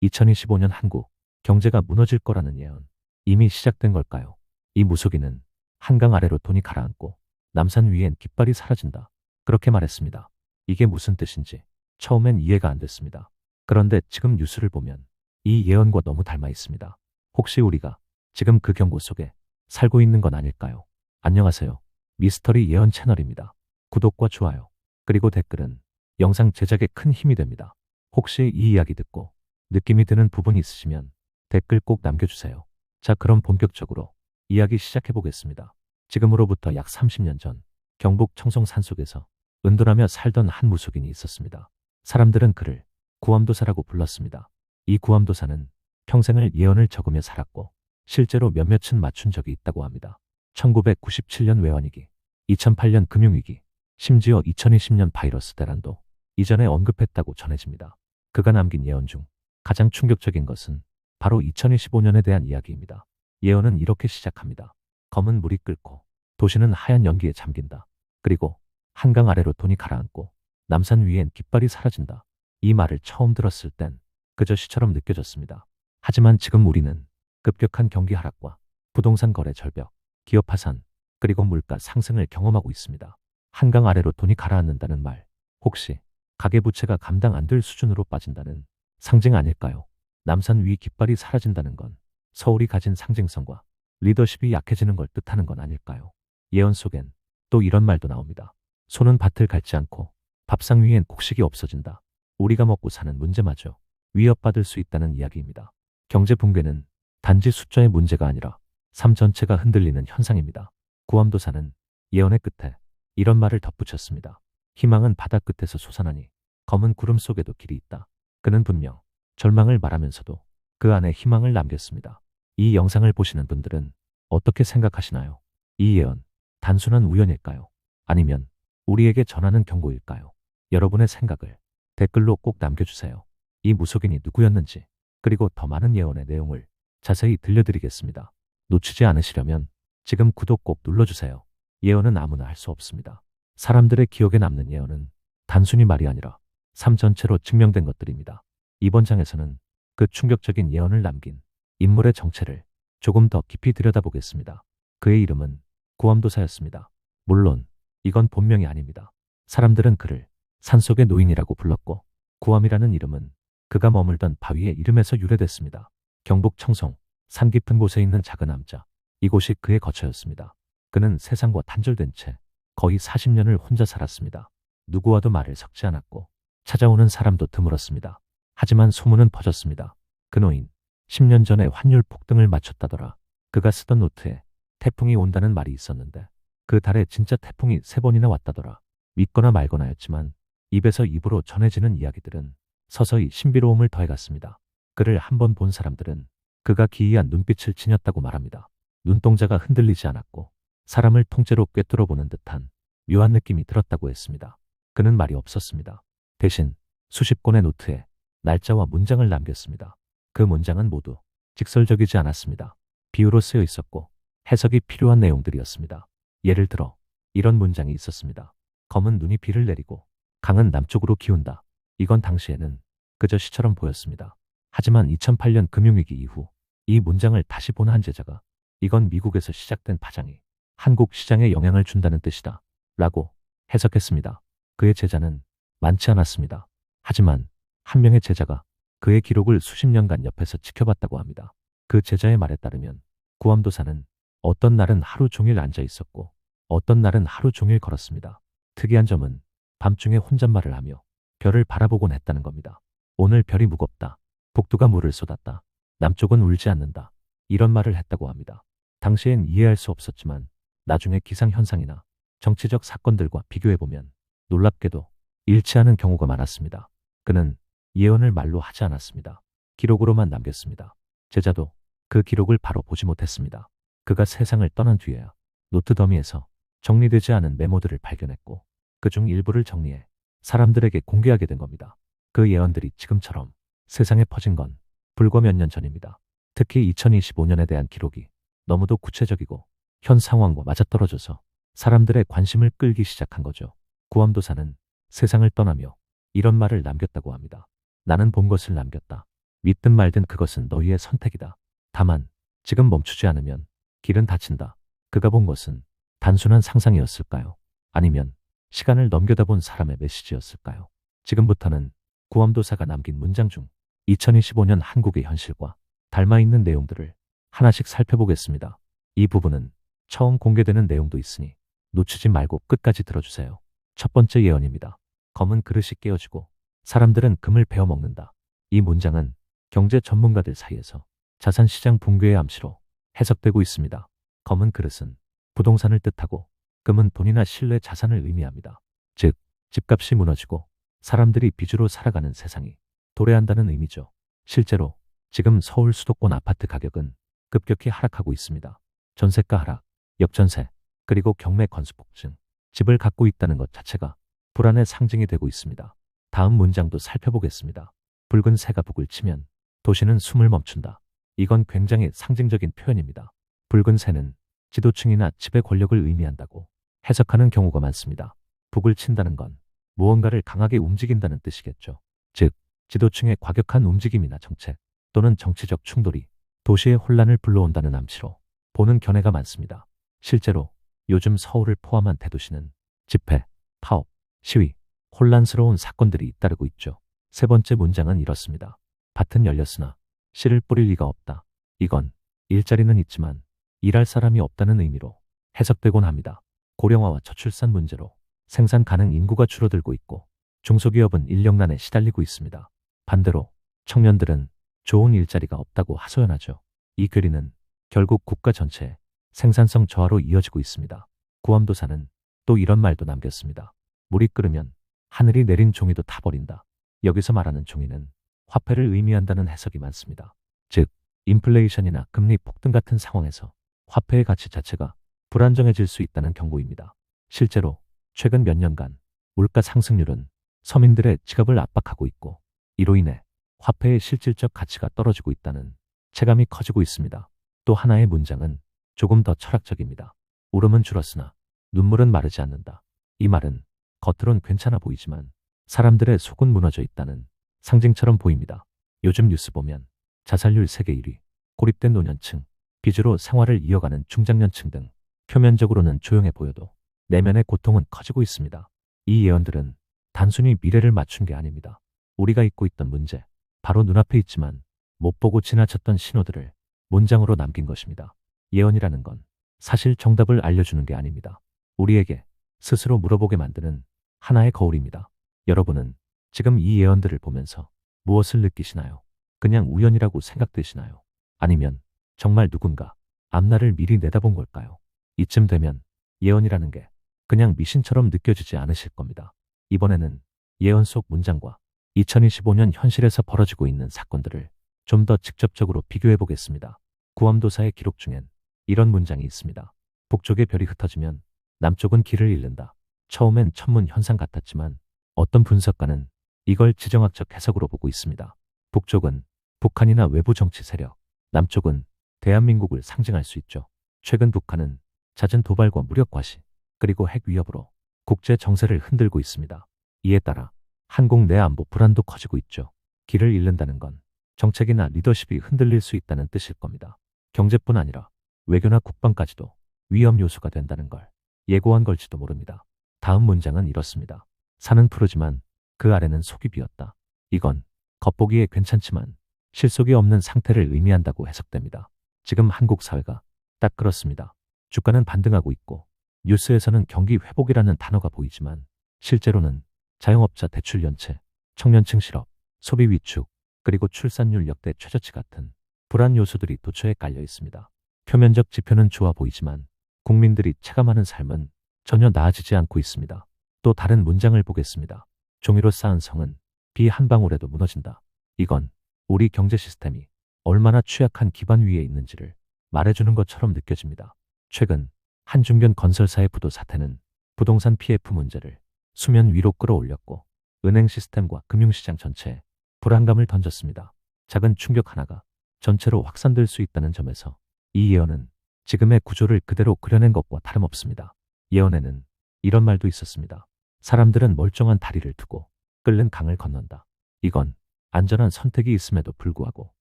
2025년 한국 경제가 무너질 거라는 예언. 이미 시작된 걸까요? 이 무속인은 한강 아래로 돈이 가라앉고 남산 위엔 깃발이 사라진다. 그렇게 말했습니다. 이게 무슨 뜻인지 처음엔 이해가 안 됐습니다. 그런데 지금 뉴스를 보면 이 예언과 너무 닮아 있습니다. 혹시 우리가 지금 그 경고 속에 살고 있는 건 아닐까요? 안녕하세요. 미스터리 예언 채널입니다. 구독과 좋아요, 그리고 댓글은 영상 제작에 큰 힘이 됩니다. 혹시 이 이야기 듣고 느낌이 드는 부분이 있으시면 댓글 꼭 남겨주세요. 자, 그럼 본격적으로 이야기 시작해 보겠습니다. 지금으로부터 약 30년 전 경북 청송 산속에서 은둔하며 살던 한 무속인이 있었습니다. 사람들은 그를 구암도사라고 불렀습니다. 이 구암도사는 평생을 예언을 적으며 살았고 실제로 몇몇은 맞춘 적이 있다고 합니다. 1997년 외환위기, 2008년 금융위기, 심지어 2020년 바이러스 대란도 이전에 언급했다고 전해집니다. 그가 남긴 예언 중 가장 충격적인 것은 바로 2025년에 대한 이야기입니다. 예언은 이렇게 시작합니다. 검은 물이 끓고 도시는 하얀 연기에 잠긴다. 그리고 한강 아래로 돈이 가라앉고 남산 위엔 깃발이 사라진다. 이 말을 처음 들었을 땐 그저 시처럼 느껴졌습니다. 하지만 지금 우리는 급격한 경기 하락과 부동산 거래 절벽, 기업 파산, 그리고 물가 상승을 경험하고 있습니다. 한강 아래로 돈이 가라앉는다는 말, 혹시 가계부채가 감당 안 될 수준으로 빠진다는 상징 아닐까요? 남산 위 깃발이 사라진다는 건 서울이 가진 상징성과 리더십이 약해지는 걸 뜻하는 건 아닐까요? 예언 속엔 또 이런 말도 나옵니다. 소는 밭을 갈지 않고 밥상 위엔 곡식이 없어진다. 우리가 먹고 사는 문제마저 위협받을 수 있다는 이야기입니다. 경제 붕괴는 단지 숫자의 문제가 아니라 삶 전체가 흔들리는 현상입니다. 구암도사는 예언의 끝에 이런 말을 덧붙였습니다. 희망은 바다 끝에서 솟아나니 검은 구름 속에도 길이 있다. 그는 분명 절망을 말하면서도 그 안에 희망을 남겼습니다. 이 영상을 보시는 분들은 어떻게 생각하시나요? 이 예언, 단순한 우연일까요? 아니면 우리에게 전하는 경고일까요? 여러분의 생각을 댓글로 꼭 남겨주세요. 이 무속인이 누구였는지, 그리고 더 많은 예언의 내용을 자세히 들려드리겠습니다. 놓치지 않으시려면 지금 구독 꼭 눌러주세요. 예언은 아무나 할 수 없습니다. 사람들의 기억에 남는 예언은 단순히 말이 아니라 삶 전체로 증명된 것들입니다. 이번 장에서는 그 충격적인 예언을 남긴 인물의 정체를 조금 더 깊이 들여다보겠습니다. 그의 이름은 구암도사였습니다. 물론 이건 본명이 아닙니다. 사람들은 그를 산속의 노인이라고 불렀고, 구암이라는 이름은 그가 머물던 바위의 이름에서 유래됐습니다. 경북 청송, 산 깊은 곳에 있는 작은 암자, 이곳이 그의 거처였습니다. 그는 세상과 단절된 채 거의 40년을 혼자 살았습니다. 누구와도 말을 섞지 않았고 찾아오는 사람도 드물었습니다. 하지만 소문은 퍼졌습니다. 그 노인, 10년 전에 환율 폭등을 맞췄다더라. 그가 쓰던 노트에 태풍이 온다는 말이 있었는데 그 달에 진짜 태풍이 3번이나 왔다더라. 믿거나 말거나였지만 입에서 입으로 전해지는 이야기들은 서서히 신비로움을 더해갔습니다. 그를 한 번 본 사람들은 그가 기이한 눈빛을 지녔다고 말합니다. 눈동자가 흔들리지 않았고 사람을 통째로 꿰뚫어보는 듯한 묘한 느낌이 들었다고 했습니다. 그는 말이 없었습니다. 대신 수십 권의 노트에 날짜와 문장을 남겼습니다. 그 문장은 모두 직설적이지 않았습니다. 비유로 쓰여 있었고 해석이 필요한 내용들이었습니다. 예를 들어 이런 문장이 있었습니다. 검은 눈이 비를 내리고 강은 남쪽으로 기운다. 이건 당시에는 그저 시처럼 보였습니다. 하지만 2008년 금융위기 이후 이 문장을 다시 본 한 제자가 이건 미국에서 시작된 파장이 한국 시장에 영향을 준다는 뜻이다 라고 해석했습니다. 그의 제자는 많지 않았습니다. 하지만 한 명의 제자가 그의 기록을 수십 년간 옆에서 지켜봤다고 합니다. 그 제자의 말에 따르면 구암도사는 어떤 날은 하루 종일 앉아 있었고 어떤 날은 하루 종일 걸었습니다. 특이한 점은 밤중에 혼잣말을 하며 별을 바라보곤 했다는 겁니다. 오늘 별이 무겁다. 북두가 물을 쏟았다. 남쪽은 울지 않는다. 이런 말을 했다고 합니다. 당시엔 이해할 수 없었지만 나중에 기상현상이나 정치적 사건들과 비교해보면 놀랍게도 일치하는 경우가 많았습니다. 그는 예언을 말로 하지 않았습니다. 기록으로만 남겼습니다. 제자도 그 기록을 바로 보지 못했습니다. 그가 세상을 떠난 뒤에야 노트 더미에서 정리되지 않은 메모들을 발견했고 그중 일부를 정리해 사람들에게 공개하게 된 겁니다. 그 예언들이 지금처럼 세상에 퍼진 건 불과 몇 년 전입니다. 특히 2025년에 대한 기록이 너무도 구체적이고 현 상황과 맞아떨어져서 사람들의 관심을 끌기 시작한 거죠. 구암도사는 세상을 떠나며 이런 말을 남겼다고 합니다. 나는 본 것을 남겼다. 믿든 말든 그것은 너희의 선택이다. 다만 지금 멈추지 않으면 길은 닫힌다. 그가 본 것은 단순한 상상이었을까요? 아니면 시간을 넘겨다본 사람의 메시지였을까요? 지금부터는 구암도사가 남긴 문장 중 2025년 한국의 현실과 닮아있는 내용들을 하나씩 살펴보겠습니다. 이 부분은 처음 공개되는 내용도 있으니 놓치지 말고 끝까지 들어주세요. 첫 번째 예언입니다. 검은 그릇이 깨어지고 사람들은 금을 베어먹는다. 이 문장은 경제 전문가들 사이에서 자산시장 붕괴의 암시로 해석되고 있습니다. 검은 그릇은 부동산을 뜻하고 금은 돈이나 신뢰 자산을 의미합니다. 즉, 집값이 무너지고 사람들이 빚으로 살아가는 세상이 도래한다는 의미죠. 실제로 지금 서울 수도권 아파트 가격은 급격히 하락하고 있습니다. 전세가 하락, 역전세, 그리고 경매 건수 폭증, 집을 갖고 있다는 것 자체가 불안의 상징이 되고 있습니다. 다음 문장도 살펴보겠습니다. 붉은 새가 북을 치면 도시는 숨을 멈춘다. 이건 굉장히 상징적인 표현입니다. 붉은 새는 지도층이나 지배 권력을 의미한다고 해석하는 경우가 많습니다. 북을 친다는 건 무언가를 강하게 움직인다는 뜻이겠죠. 즉, 지도층의 과격한 움직임이나 정책 또는 정치적 충돌이 도시의 혼란을 불러온다는 암시로 보는 견해가 많습니다. 실제로 요즘 서울을 포함한 대도시는 집회, 파업, 시위, 혼란스러운 사건들이 잇따르고 있죠. 세 번째 문장은 이렇습니다. 밭은 열렸으나 씨를 뿌릴 리가 없다. 이건 일자리는 있지만 일할 사람이 없다는 의미로 해석되곤 합니다. 고령화와 저출산 문제로 생산 가능 인구가 줄어들고 있고 중소기업은 인력난에 시달리고 있습니다. 반대로 청년들은 좋은 일자리가 없다고 하소연하죠. 이 괴리는 결국 국가 전체의 생산성 저하로 이어지고 있습니다. 구암도사는 또 이런 말도 남겼습니다. 물이 끓으면 하늘이 내린 종이도 타버린다. 여기서 말하는 종이는 화폐를 의미한다는 해석이 많습니다. 즉, 인플레이션이나 금리 폭등 같은 상황에서 화폐의 가치 자체가 불안정해질 수 있다는 경고입니다. 실제로 최근 몇 년간 물가 상승률은 서민들의 지갑을 압박하고 있고 이로 인해 화폐의 실질적 가치가 떨어지고 있다는 체감이 커지고 있습니다. 또 하나의 문장은 조금 더 철학적입니다. 울음은 줄었으나 눈물은 마르지 않는다. 이 말은 겉으론 괜찮아 보이지만 사람들의 속은 무너져 있다는 상징처럼 보입니다. 요즘 뉴스 보면 자살률 세계 1위, 고립된 노년층, 빚으로 생활을 이어가는 중장년층 등 표면적으로는 조용해 보여도 내면의 고통은 커지고 있습니다. 이 예언들은 단순히 미래를 맞춘 게 아닙니다. 우리가 잊고 있던 문제, 바로 눈앞에 있지만 못 보고 지나쳤던 신호들을 문장으로 남긴 것입니다. 예언이라는 건 사실 정답을 알려주는 게 아닙니다. 우리에게 스스로 물어보게 만드는 하나의 거울입니다. 여러분은 지금 이 예언들을 보면서 무엇을 느끼시나요? 그냥 우연이라고 생각되시나요? 아니면 정말 누군가 앞날을 미리 내다본 걸까요? 이쯤 되면 예언이라는 게 그냥 미신처럼 느껴지지 않으실 겁니다. 이번에는 예언 속 문장과 2025년 현실에서 벌어지고 있는 사건들을 좀 더 직접적으로 비교해 보겠습니다. 구암도사의 기록 중엔 이런 문장이 있습니다. 북쪽의 별이 흩어지면 남쪽은 길을 잃는다. 처음엔 천문 현상 같았지만 어떤 분석가는 이걸 지정학적 해석으로 보고 있습니다. 북쪽은 북한이나 외부 정치 세력, 남쪽은 대한민국을 상징할 수 있죠. 최근 북한은 잦은 도발과 무력 과시, 그리고 핵 위협으로 국제 정세를 흔들고 있습니다. 이에 따라 한국 내 안보 불안도 커지고 있죠. 길을 잃는다는 건 정책이나 리더십이 흔들릴 수 있다는 뜻일 겁니다. 경제뿐 아니라 외교나 국방까지도 위험 요소가 된다는 걸 예고한 걸지도 모릅니다. 다음 문장은 이렇습니다. 산은 푸르지만 그 아래는 속이 비었다. 이건 겉보기에 괜찮지만 실속이 없는 상태를 의미한다고 해석됩니다. 지금 한국 사회가 딱 그렇습니다. 주가는 반등하고 있고 뉴스에서는 경기 회복이라는 단어가 보이지만 실제로는 자영업자 대출 연체, 청년층 실업, 소비 위축, 그리고 출산율 역대 최저치 같은 불안 요소들이 도처에 깔려 있습니다. 표면적 지표는 좋아 보이지만 국민들이 체감하는 삶은 전혀 나아지지 않고 있습니다. 또 다른 문장을 보겠습니다. 종이로 쌓은 성은 비 한 방울에도 무너진다. 이건 우리 경제 시스템이 얼마나 취약한 기반 위에 있는지를 말해주는 것처럼 느껴집니다. 최근 한 중견 건설사의 부도 사태는 부동산 PF 문제를 수면 위로 끌어올렸고 은행 시스템과 금융시장 전체에 불안감을 던졌습니다. 작은 충격 하나가 전체로 확산될 수 있다는 점에서 이 예언은 지금의 구조를 그대로 그려낸 것과 다름없습니다. 예언에는 이런 말도 있었습니다. 사람들은 멀쩡한 다리를 두고 끓는 강을 건넌다. 이건 안전한 선택이 있음에도 불구하고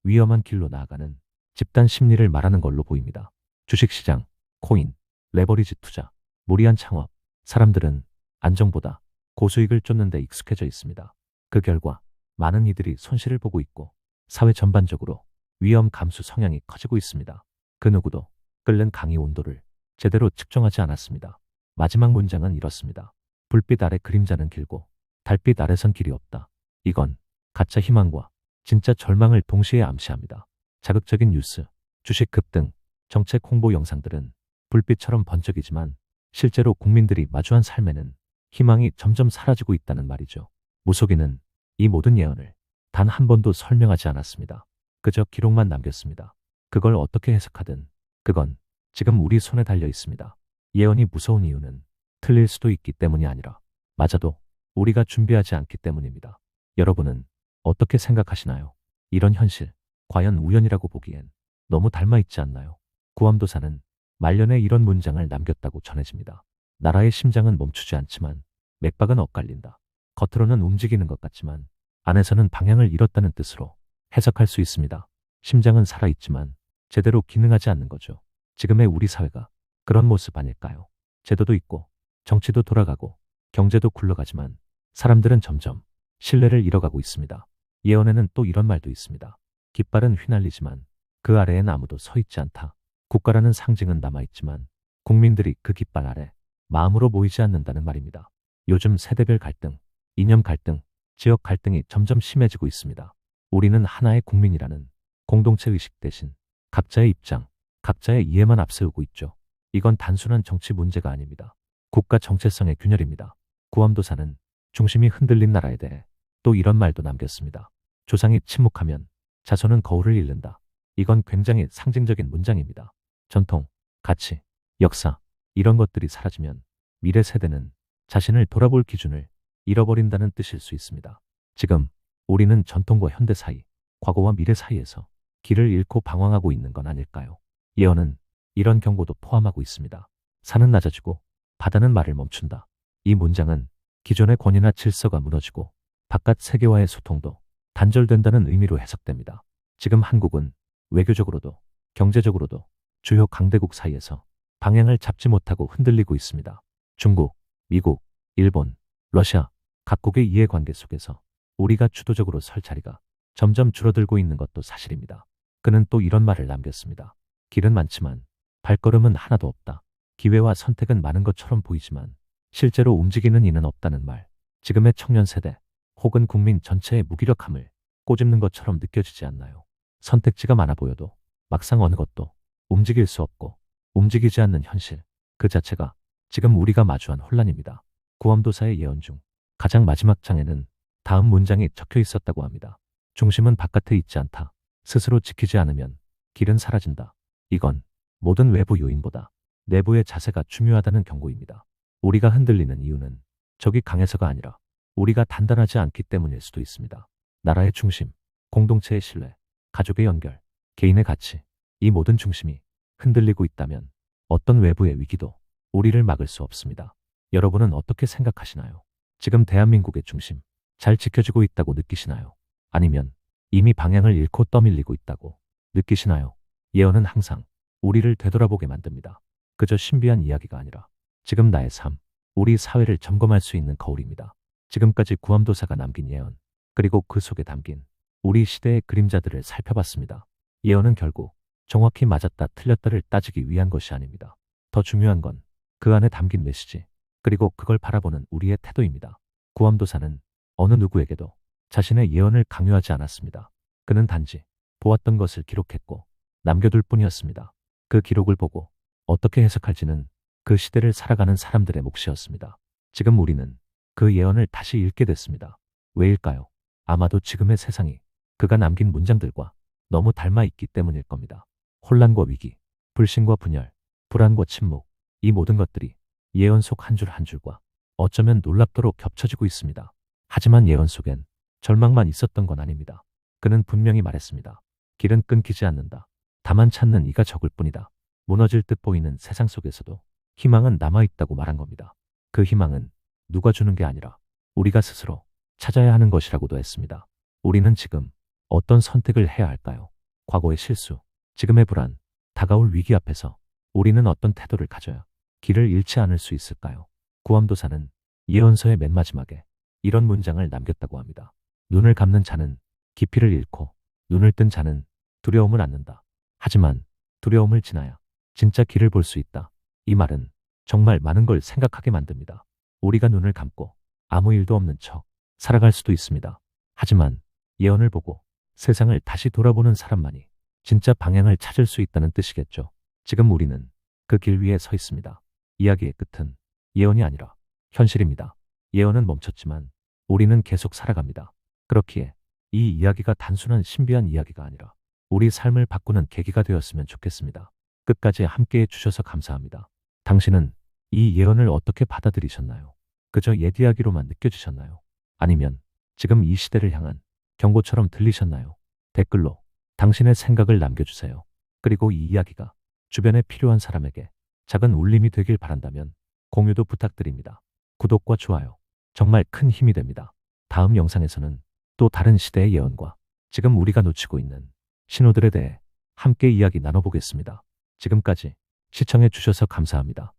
위험한 길로 나아가는 집단 심리를 말하는 걸로 보입니다. 주식시장, 코인, 레버리지 투자, 무리한 창업, 사람들은 안정보다 고수익을 쫓는 데 익숙해져 있습니다. 그 결과 많은 이들이 손실을 보고 있고 사회 전반적으로 위험 감수 성향이 커지고 있습니다. 그 누구도 끓는 강의 온도를 제대로 측정하지 않았습니다. 마지막 문장은 이렇습니다. 불빛 아래 그림자는 길고 달빛 아래선 길이 없다. 이건 가짜 희망과 진짜 절망을 동시에 암시합니다. 자극적인 뉴스, 주식 급등, 정책 홍보 영상들은 불빛처럼 번쩍이지만 실제로 국민들이 마주한 삶에는 희망이 점점 사라지고 있다는 말이죠. 무속인은 이 모든 예언을 단 한 번도 설명하지 않았습니다. 그저 기록만 남겼습니다. 그걸 어떻게 해석하든 그건 지금 우리 손에 달려 있습니다. 예언이 무서운 이유는 틀릴 수도 있기 때문이 아니라 맞아도 우리가 준비하지 않기 때문입니다. 여러분은 어떻게 생각하시나요? 이런 현실, 과연 우연이라고 보기엔 너무 닮아 있지 않나요? 구암도사는 말년에 이런 문장을 남겼다고 전해집니다. 나라의 심장은 멈추지 않지만 맥박은 엇갈린다. 겉으로는 움직이는 것 같지만 안에서는 방향을 잃었다는 뜻으로 해석할 수 있습니다. 심장은 살아있지만 제대로 기능하지 않는 거죠. 지금의 우리 사회가 그런 모습 아닐까요? 제도도 있고 정치도 돌아가고 경제도 굴러가지만 사람들은 점점 신뢰를 잃어가고 있습니다. 예언에는 또 이런 말도 있습니다. 깃발은 휘날리지만 그 아래엔 아무도 서 있지 않다. 국가라는 상징은 남아있지만 국민들이 그 깃발 아래 마음으로 모이지 않는다는 말입니다. 요즘 세대별 갈등, 이념 갈등, 지역 갈등이 점점 심해지고 있습니다. 우리는 하나의 국민이라는 공동체 의식 대신 각자의 입장, 각자의 이해만 앞세우고 있죠. 이건 단순한 정치 문제가 아닙니다. 국가 정체성의 균열입니다. 구암도사는 중심이 흔들린 나라에 대해 또 이런 말도 남겼습니다. 조상이 침묵하면 자손은 거울을 잃는다. 이건 굉장히 상징적인 문장입니다. 전통, 가치, 역사, 이런 것들이 사라지면 미래 세대는 자신을 돌아볼 기준을 잃어버린다는 뜻일 수 있습니다. 지금 우리는 전통과 현대 사이, 과거와 미래 사이에서 길을 잃고 방황하고 있는 건 아닐까요? 예언은 이런 경고도 포함하고 있습니다. 산은 낮아지고 바다는 말을 멈춘다. 이 문장은 기존의 권위나 질서가 무너지고 바깥 세계와의 소통도 단절된다는 의미로 해석됩니다. 지금 한국은 외교적으로도 경제적으로도 주요 강대국 사이에서 방향을 잡지 못하고 흔들리고 있습니다. 중국, 미국, 일본, 러시아 각국의 이해관계 속에서 우리가 주도적으로 설 자리가 점점 줄어들고 있는 것도 사실입니다. 그는 또 이런 말을 남겼습니다. 길은 많지만 발걸음은 하나도 없다. 기회와 선택은 많은 것처럼 보이지만 실제로 움직이는 이는 없다는 말. 지금의 청년 세대 혹은 국민 전체의 무기력함을 꼬집는 것처럼 느껴지지 않나요? 선택지가 많아 보여도 막상 어느 것도 움직일 수 없고 움직이지 않는 현실, 그 자체가 지금 우리가 마주한 혼란입니다. 구암도사의 예언 중 가장 마지막 장에는 다음 문장이 적혀 있었다고 합니다. 중심은 바깥에 있지 않다. 스스로 지키지 않으면 길은 사라진다. 이건 모든 외부 요인보다 내부의 자세가 중요하다는 경고입니다. 우리가 흔들리는 이유는 적이 강해서가 아니라 우리가 단단하지 않기 때문일 수도 있습니다. 나라의 중심, 공동체의 신뢰, 가족의 연결, 개인의 가치, 이 모든 중심이 흔들리고 있다면 어떤 외부의 위기도 우리를 막을 수 없습니다. 여러분은 어떻게 생각하시나요? 지금 대한민국의 중심, 잘 지켜지고 있다고 느끼시나요? 아니면 이미 방향을 잃고 떠밀리고 있다고 느끼시나요? 예언은 항상 우리를 되돌아보게 만듭니다. 그저 신비한 이야기가 아니라 지금 나의 삶, 우리 사회를 점검할 수 있는 거울입니다. 지금까지 구암도사가 남긴 예언, 그리고 그 속에 담긴 우리 시대의 그림자들을 살펴봤습니다. 예언은 결국 정확히 맞았다 틀렸다를 따지기 위한 것이 아닙니다. 더 중요한 건 그 안에 담긴 메시지, 그리고 그걸 바라보는 우리의 태도입니다. 구암도사는 어느 누구에게도 자신의 예언을 강요하지 않았습니다. 그는 단지 보았던 것을 기록했고 남겨둘 뿐이었습니다. 그 기록을 보고 어떻게 해석할지는 그 시대를 살아가는 사람들의 몫이었습니다. 지금 우리는 그 예언을 다시 읽게 됐습니다. 왜일까요? 아마도 지금의 세상이 그가 남긴 문장들과 너무 닮아 있기 때문일 겁니다. 혼란과 위기, 불신과 분열, 불안과 침묵, 이 모든 것들이 예언 속 한 줄 한 줄과 어쩌면 놀랍도록 겹쳐지고 있습니다. 하지만 예언 속엔 절망만 있었던 건 아닙니다. 그는 분명히 말했습니다. 길은 끊기지 않는다. 다만 찾는 이가 적을 뿐이다. 무너질 듯 보이는 세상 속에서도 희망은 남아있다고 말한 겁니다. 그 희망은 누가 주는 게 아니라 우리가 스스로 찾아야 하는 것이라고도 했습니다. 우리는 지금 어떤 선택을 해야 할까요? 과거의 실수, 지금의 불안, 다가올 위기 앞에서 우리는 어떤 태도를 가져야 길을 잃지 않을 수 있을까요? 구암도사는 예언서의 맨 마지막에 이런 문장을 남겼다고 합니다. 눈을 감는 자는 깊이를 잃고 눈을 뜬 자는 두려움을 안는다. 하지만 두려움을 지나야 진짜 길을 볼 수 있다. 이 말은 정말 많은 걸 생각하게 만듭니다. 우리가 눈을 감고 아무 일도 없는 척 살아갈 수도 있습니다. 하지만 예언을 보고 세상을 다시 돌아보는 사람만이 진짜 방향을 찾을 수 있다는 뜻이겠죠. 지금 우리는 그 길 위에 서 있습니다. 이야기의 끝은 예언이 아니라 현실입니다. 예언은 멈췄지만 우리는 계속 살아갑니다. 그렇기에 이 이야기가 단순한 신비한 이야기가 아니라 우리 삶을 바꾸는 계기가 되었으면 좋겠습니다. 끝까지 함께해 주셔서 감사합니다. 당신은 이 예언을 어떻게 받아들이셨나요? 그저 옛 이야기로만 느껴지셨나요? 아니면 지금 이 시대를 향한 경고처럼 들리셨나요? 댓글로 당신의 생각을 남겨주세요. 그리고 이 이야기가 주변에 필요한 사람에게 작은 울림이 되길 바란다면 공유도 부탁드립니다. 구독과 좋아요, 정말 큰 힘이 됩니다. 다음 영상에서는 또 다른 시대의 예언과 지금 우리가 놓치고 있는 신호들에 대해 함께 이야기 나눠보겠습니다. 지금까지 시청해 주셔서 감사합니다.